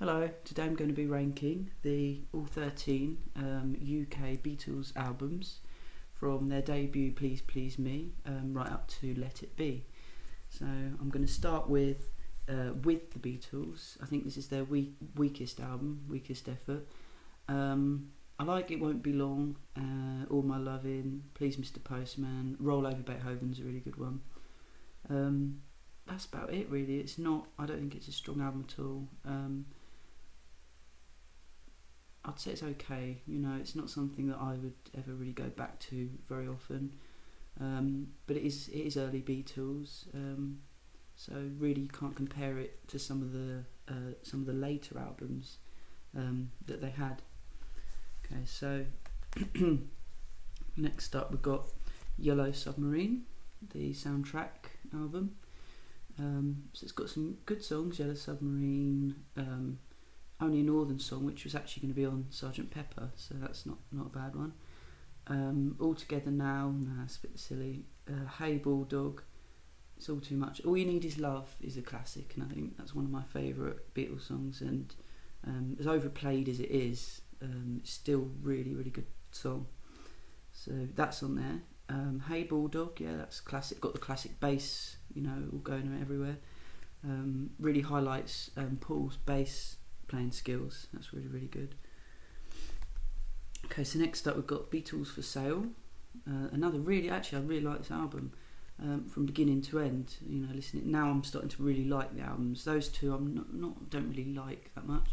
Hello, today I'm going to be ranking the all 13 UK Beatles albums from their debut Please Please Me right up to Let It Be. So I'm going to start with the Beatles. I think this is their weakest album, weakest effort. I like It Won't Be Long, All My Lovin', Please Mr. Postman, Roll Over Beethoven's a really good one. That's about it really. I don't think it's a strong album at all. I'd say it's okay, it's not something that I would ever really go back to very often, but it is early Beatles, so really you can't compare it to some of the later albums that they had. Okay, so next up we've got Yellow Submarine, the soundtrack album. So it's got some good songs, Yellow Submarine, Only a Northern Song, which was actually going to be on Sgt. Pepper, so that's not a bad one. All Together Now, nah, it's a bit silly. Hey Bulldog, It's All Too Much. All You Need Is Love is a classic, and I think that's one of my favourite Beatles songs, and as overplayed as it is, it's still really, really good song. So that's on there. Hey Bulldog, yeah, that's classic, got the classic bass, all going everywhere. Really highlights Paul's bass playing skills. That's really, really good. Okay, so next up we've got Beatles for Sale. Another I really like this album from beginning to end. Listening now, I'm starting to really like the albums. Those two don't really like that much,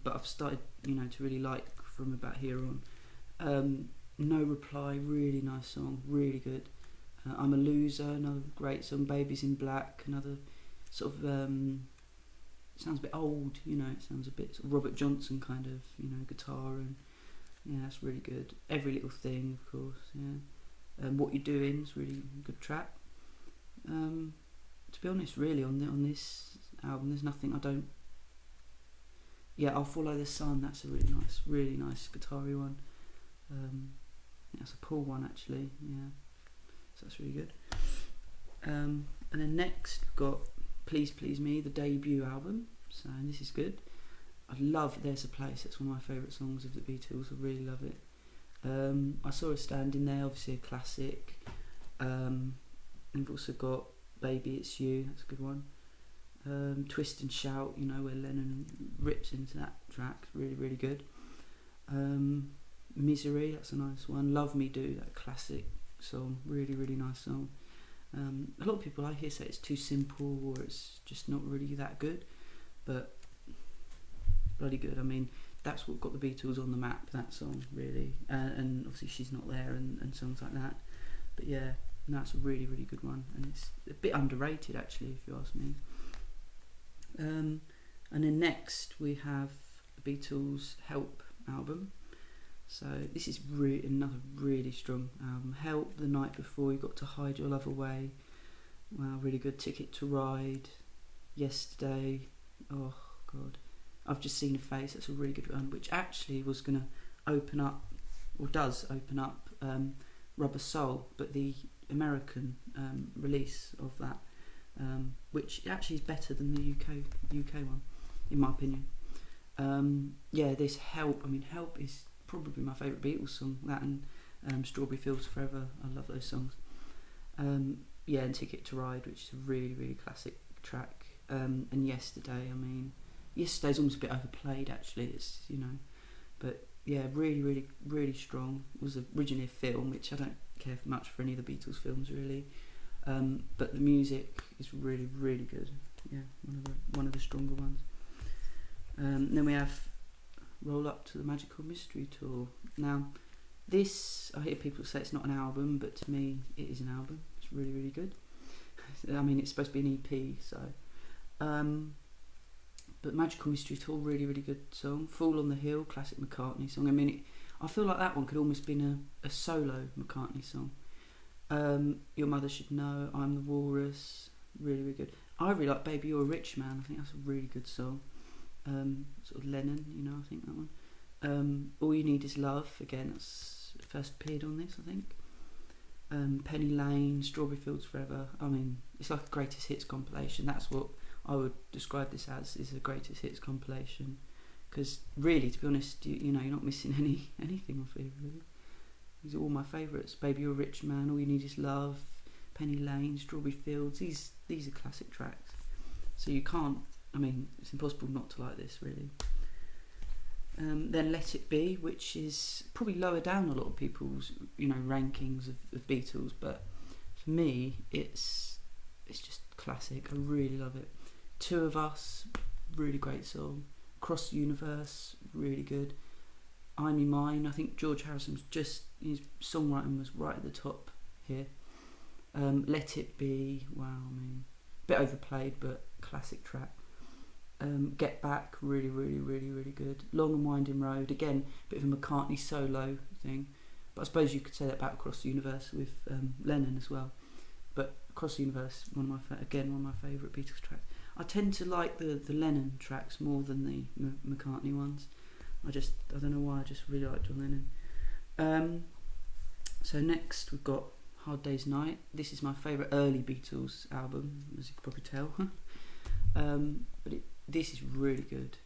but I've started to really like from about here on. No Reply, really nice song, really good. I'm a Loser, another great song. Babies in Black, another sort of sounds a bit old, it sounds a bit sort of Robert Johnson kind of, guitar, and yeah, that's really good. Every Little Thing, of course, yeah. What You're Doing is really good track. To be honest, really, on this album, there's nothing I don't. Yeah, I'll Follow the Sun. That's a really nice guitar-y one. That's a Paul one actually, yeah. So that's really good. And then next we've got Please Please Me, the debut album. So this is good. I love There's a Place. It's one of my favourite songs of the Beatles. I really love it. I Saw Her Standing There, obviously a classic. And we've also got Baby It's You. That's a good one. Twist and Shout, where Lennon rips into that track. Really, really good. Misery, that's a nice one. Love Me Do, that classic song. Really, really nice song. A lot of people I hear say it's too simple or it's just not really that good, but bloody good. I mean, that's what got the Beatles on the map, that song, really. And obviously She's Not There and songs like that. But yeah, that's a really, really good one, and it's a bit underrated actually, if you ask me. And then next we have the Beatles' Help album. So this is another really strong album. Help, The Night Before, You Got to Hide Your Love Away. Wow, really good. Ticket to Ride, Yesterday. Oh God, I've Just Seen a Face. That's a really good one, which actually was going to open up, or does open up, Rubber Soul, but the American release of that, which actually is better than the UK one, in my opinion. Yeah, this Help. I mean, Help is probably my favourite Beatles song, that and Strawberry Fields Forever. I love those songs. Yeah, and Ticket to Ride, which is a really, really classic track. And Yesterday, I mean, Yesterday's almost a bit overplayed actually, it's, but yeah, really, really, really strong. It was originally a film, which I don't care much for any of the Beatles films really, but the music is really, really good. Yeah, one of the stronger ones. Then we have Roll Up to the Magical Mystery Tour. Now, this, I hear people say it's not an album, but to me it is an album. It's really, really good. I mean, it's supposed to be an EP, so. But Magical Mystery Tour, really, really good song. Fall on the Hill, classic McCartney song. I mean, I feel like that one could almost been a solo McCartney song. Your Mother Should Know, I'm the Walrus, really, really good. I really like Baby You're a Rich Man. I think that's a really good song. Sort of Lennon, I think that one. All You Need Is Love, again, that's first appeared on this, I think. Penny Lane, Strawberry Fields Forever. I mean, it's like a greatest hits compilation. That's what I would describe this as is a greatest hits compilation, because really, to be honest, you know, you're not missing anything off here really. These are all my favourites. Baby You're a Rich Man, All You Need Is Love, Penny Lane, Strawberry Fields. These are classic tracks, so you can't, I mean, it's impossible not to like this really. Then Let It Be, which is probably lower down a lot of people's, you know, rankings of Beatles, but for me it's just classic. I really love it. Two of Us, really great song. Across the Universe, really good. I'm Your Mine, I think George Harrison's just, his songwriting was right at the top here. Let It Be, wow, I mean, a bit overplayed, but classic track. Get Back, really good. Long and Winding Road, again, bit of a McCartney solo thing, but I suppose you could say that about Across the Universe with Lennon as well. But Across the Universe, one of my favourite Beatles tracks. I tend to like the Lennon tracks more than the McCartney ones. I don't know why, I just really like John Lennon. So next we've got Hard Day's Night. This is my favourite early Beatles album, as you can probably tell. But this is really good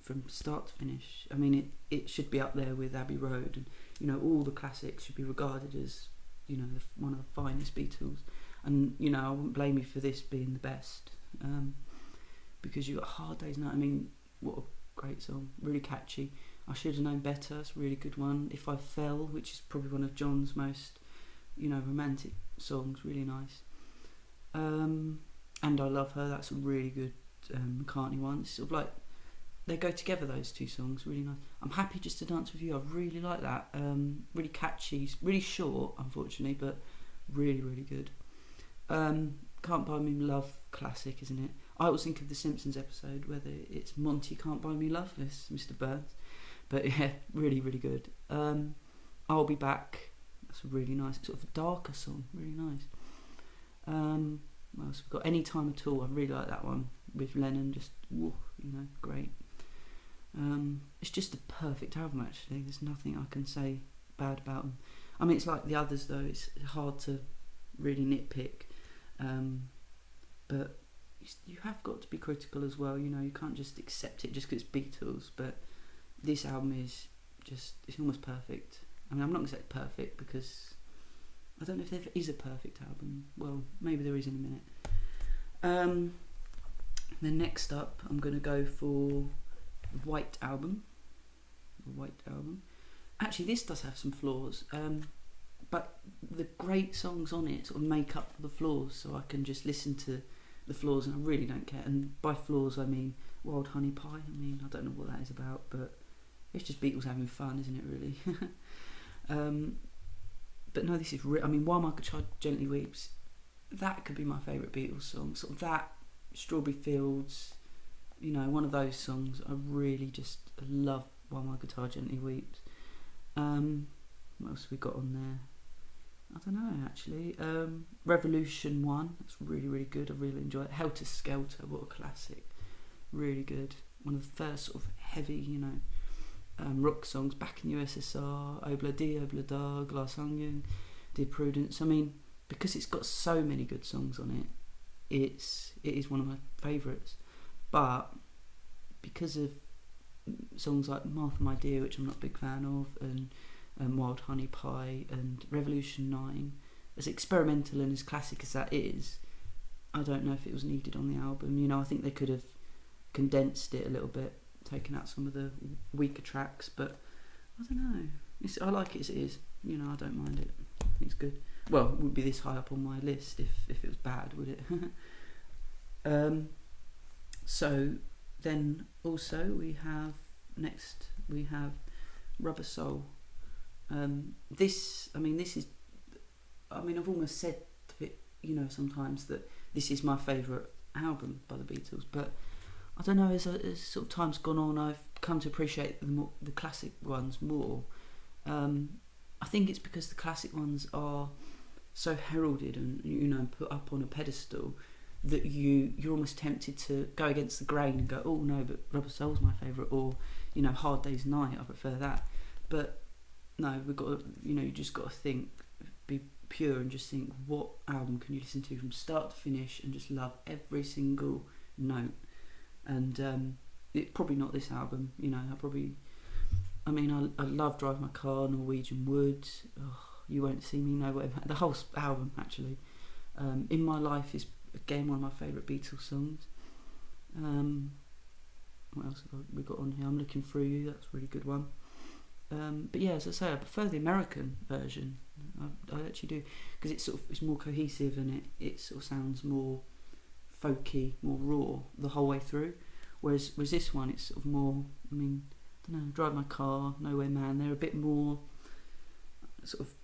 from start to finish. I mean, it should be up there with Abbey Road, and you know, all the classics should be regarded as, you know, one of the finest Beatles. And you know, I wouldn't blame you for this being the best, because you got Hard Day's Night. I mean, what a great song, really catchy. I Should Have Known Better, it's a really good one. If I Fell, which is probably one of John's most, you know, romantic songs, really nice. And I Love Her, that's a really good McCartney one. It's sort of like they go together, those two songs, really nice. I'm Happy Just to Dance With You, I really like that. Really catchy, really short unfortunately, but really good. Can't Buy Me Love, classic, isn't it? I always think of the Simpsons episode whether it's Monty Can't Buy Me Love, it's Mr. Burns, but yeah, really good. I'll Be Back, that's a really nice, sort of a darker song, really nice. What else we've got? Any Time At All, I really like that one with Lennon, just woo, you know, great. It's just a perfect album actually, there's nothing I can say bad about them. I mean, it's like the others though, it's hard to really nitpick, but you have got to be critical as well, you know, you can't just accept it just because it's Beatles. But this album is just, it's almost perfect. I mean, I'm not going to say perfect because I don't know if there is a perfect album. Well, maybe there is in a minute. Then next up, I'm going to go for White Album. The White Album. Actually, this does have some flaws, but the great songs on it sort of make up for the flaws, so I can just listen to the flaws and I really don't care. And by flaws I mean Wild Honey Pie. I mean, I don't know what that is about, but it's just Beatles having fun, isn't it really? But no, this is I mean, While My Child Gently Weeps, that could be my favourite Beatles song, sort of that, Strawberry Fields, you know, one of those songs. I really just love While My Guitar Gently Weeps. What else have we got on there? I don't know actually. Revolution 1, that's really good, I really enjoy it. Helter Skelter, what a classic, really good. One of the first sort of heavy, you know, rock songs. Back in USSR, Obla Di, Obla Da, Glass Onion, Dear Prudence. I mean, because it's got so many good songs on it, it is one of my favourites. But because of songs like Martha My Dear, which I'm not a big fan of, and Wild Honey Pie and Revolution 9, as experimental and as classic as that is, I don't know if it was needed on the album. You know, I think they could have condensed it a little bit, taken out some of the weaker tracks, but I don't know. I like it as it is. You know, I don't mind it. I think it's good. Well, it wouldn't be this high up on my list if it was bad, would it? So then also we have Rubber Soul. This is, I mean, I've almost said to it, you know, sometimes that this is my favourite album by the Beatles, but I don't know, as sort of time's gone on, I've come to appreciate the classic ones more. I think it's because the classic ones are so heralded and, you know, put up on a pedestal that you're almost tempted to go against the grain and go, oh no, but Rubber Soul's my favourite, or, you know, Hard Day's Night, I prefer that. But no, we've got to, you know, you just got to think, be pure and just think, what album can you listen to from start to finish and just love every single note. And it probably not this album. You know, I love Drive My Car, Norwegian Wood. Oh, You Won't See Me Nowhere. The whole album actually. In My Life is again one of my favourite Beatles songs. What else have we got on here? I'm Looking Through You. That's a really good one. But yeah, as I say, I prefer the American version. I actually do, because it's more cohesive, and it sort of sounds more folky, more raw the whole way through. Whereas this one, it's sort of more. I mean, I don't know. Drive My Car, Nowhere Man. They're a bit more sort of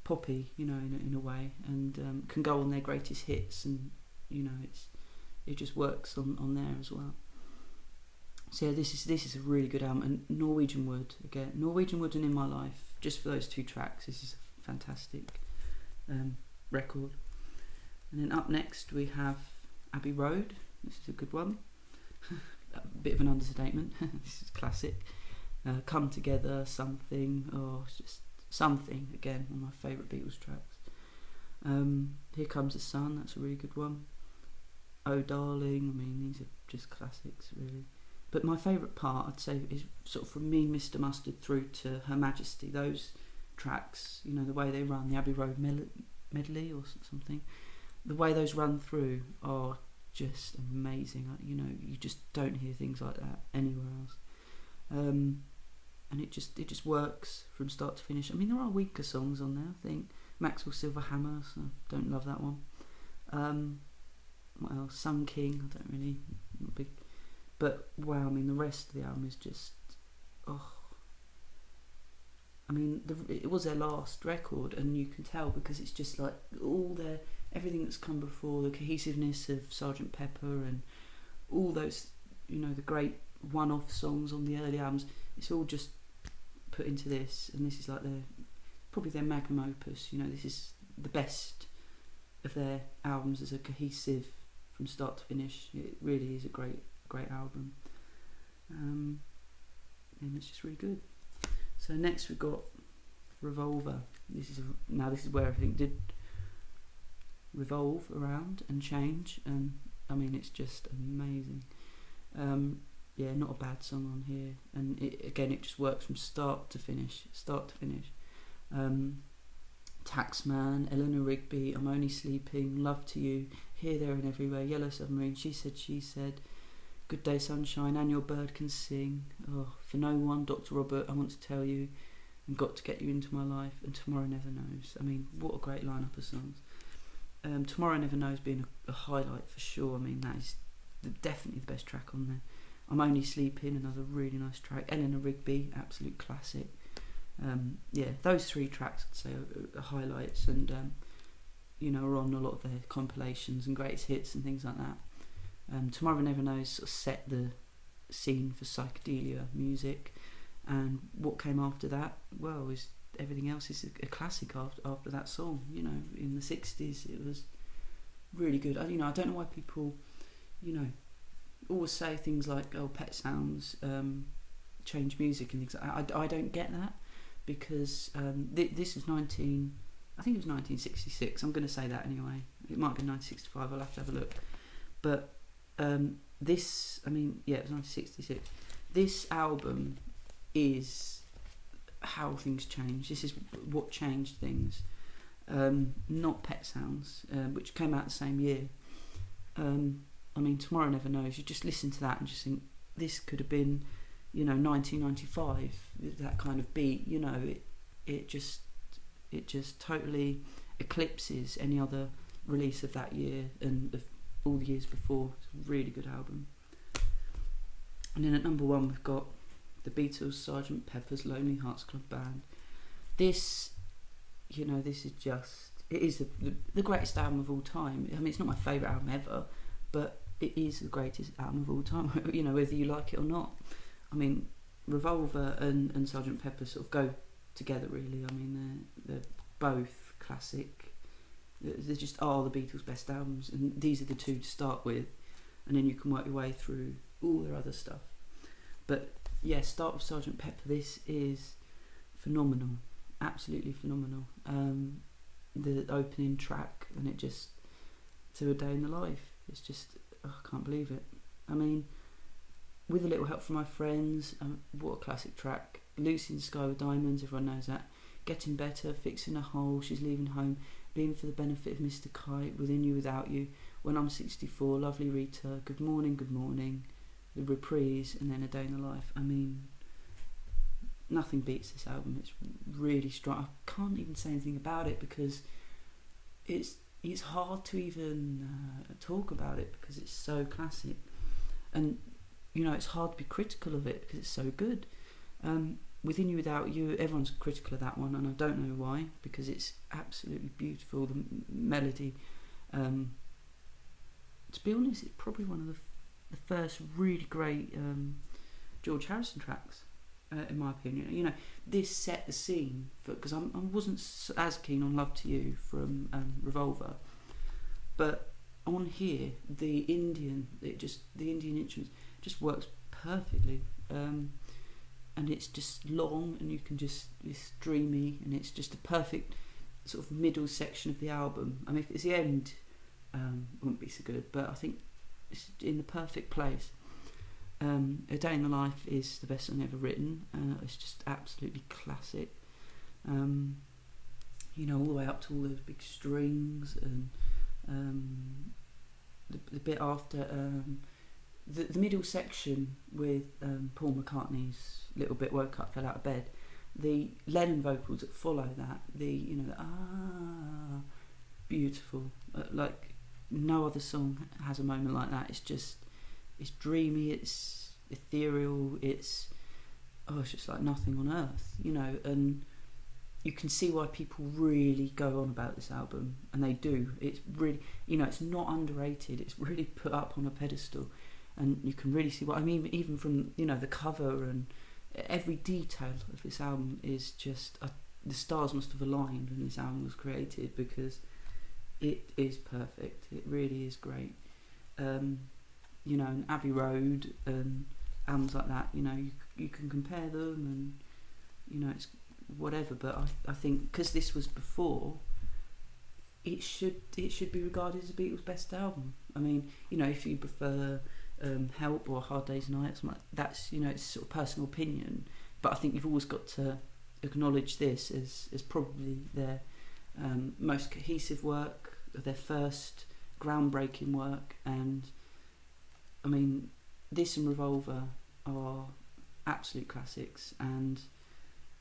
poppy, you know, in a way, and can go on their greatest hits, and you know, it just works on there as well. So yeah, this is a really good album. And Norwegian Wood again, Norwegian Wood and In My Life, just for those two tracks, this is a fantastic record. And then up next we have Abbey Road. This is a good one. A bit of an understatement. This is classic. Come Together, Something. Oh, it's just Something again, one of my favourite Beatles tracks. Here Comes the Sun. That's a really good one. Oh Darling. I mean, these are just classics, really. But my favourite part, I'd say, is sort of from Me, Mr. Mustard through to Her Majesty. Those tracks, you know, the way they run, the Abbey Road medley or something, the way those run through are just amazing. You know, you just don't hear things like that anywhere else. And it just works from start to finish. I mean, there are weaker songs on there. I think Maxwell Silver Hammer, so I don't love that one. What else? Sun King, I don't really, not big. But wow, I mean, the rest of the album is just, oh. I mean, it was their last record, and you can tell because it's just like everything that's come before, the cohesiveness of Sgt. Pepper and all those, you know, the great one-off songs on the early albums. It's all just put into this, and this is like probably their magnum opus. You know, this is the best of their albums as a cohesive from start to finish. It really is a great album, and it's just really good. So next we've got Revolver. This is where everything did revolve around and change, and I mean, it's just amazing. Yeah, not a bad song on here, and it just works from start to finish. Taxman, Eleanor Rigby, I'm Only Sleeping, Love to You, Here, There and Everywhere, Yellow Submarine, She Said, Good Day Sunshine, And Your Bird Can Sing, oh, For No One, Dr. Robert, I Want to Tell You, and Got to Get You Into My Life, and Tomorrow Never Knows. I mean, what a great lineup of songs. Tomorrow Never Knows being a highlight for sure. I mean, that is definitely the best track on there. I'm Only Sleeping, another really nice track. Eleanor Rigby, absolute classic. Yeah, those three tracks I'd say are highlights, and you know, are on a lot of their compilations and greatest hits and things like that. Tomorrow Never Knows sort of set the scene for psychedelia music, and what came after that, well, is everything else is a classic after that song. You know, in the 60s it was really good. I don't know why people, you know, always say things like, oh, Pet Sounds change music and things like that. I don't get that, because this was I think it was 1966. I'm going to say that anyway. It might be 1965. I'll have to have a look. But this, I mean, yeah, it was 1966. This album is how things change. This is what changed things. Not Pet Sounds, which came out the same year. I mean, Tomorrow Never Knows. You just listen to that and just think, this could have been, you know, 1995. That kind of beat, you know, it just totally eclipses any other release of that year and of all the years before. It's a really good album. And then at number one we've got the Beatles' Sgt. Pepper's Lonely Hearts Club Band. This, you know, this is just, it is the greatest album of all time. I mean, it's not my favourite album ever, but it is the greatest album of all time, you know, whether you like it or not. I mean, Revolver and Sgt. Pepper sort of go together, really. I mean, they're both classic. They just are the Beatles' best albums, and these are the two to start with, and then you can work your way through all their other stuff. But yeah, start with Sgt. Pepper. This is phenomenal, absolutely phenomenal. The opening track, and it just, To a Day in the Life, it's just I can't believe it. I mean, With a Little Help from My Friends, what a classic track. Lucy in the Sky with Diamonds, everyone knows that. Getting Better, Fixing a Hole, She's Leaving Home, Being for the Benefit of Mr. Kite, Within You Without You, When I'm 64, Lovely Rita, Good Morning, The Reprise, and then A Day in the Life. I mean, nothing beats this album. It's really strong. I can't even say anything about it because it's hard to even talk about it because it's so classic. And, you know, it's hard to be critical of it because it's so good. Within You Without You, everyone's critical of that one, and I don't know why, because it's absolutely beautiful. The melody, to be honest, it's probably one of the first really great George Harrison tracks, in my opinion. You know, this set the scene for, because I wasn't as keen on Love to You from Revolver, but on here the Indian instruments just works perfectly. And it's just long, and it's dreamy, and it's just a perfect sort of middle section of the album. I mean, if it's the end, it wouldn't be so good, but I think it's in the perfect place. A Day in the Life is the best song ever written. It's just absolutely classic. You know, all the way up to all those big strings, and the bit after the middle section with Paul McCartney's little bit, Woke Up, Fell Out of Bed, the Lennon vocals that follow that, beautiful. Like no other song has a moment like that. It's dreamy, it's ethereal, it's just like nothing on earth, you know. And you can see why people really go on about this album, and they do. It's really, you know, it's not underrated. It's really put up on a pedestal. And you can really see what I mean, even from, you know, the cover and every detail of this album is just the stars must have aligned when this album was created, because it is perfect. It really is great. You know, and Abbey Road and albums like that, you know, you can compare them, and you know, it's whatever. But I think because this was before, it should be regarded as the Beatles' best album. I mean, you know, if you prefer Help or Hard Day's Night, that's, you know, it's sort of personal opinion, but I think you've always got to acknowledge this as probably their most cohesive work, their first groundbreaking work. And I mean, this and Revolver are absolute classics, and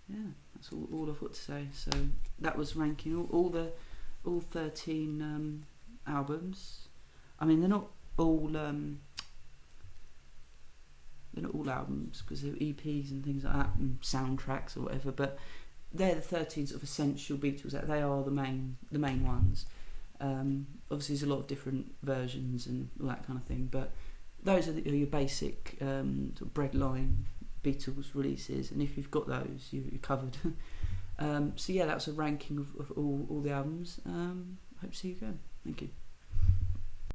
yeah, that's all I've got to say. So that was ranking all 13 albums. I mean, they're not all albums, because they're EPs and things like that, and soundtracks or whatever, but they're the 13 sort of essential Beatles. They are the main ones. Obviously there's a lot of different versions and all that kind of thing, but those are your basic sort of breadline Beatles releases, and if you've got those, you're covered. So yeah, that's a ranking of all the albums. Hope to see you again. Thank you.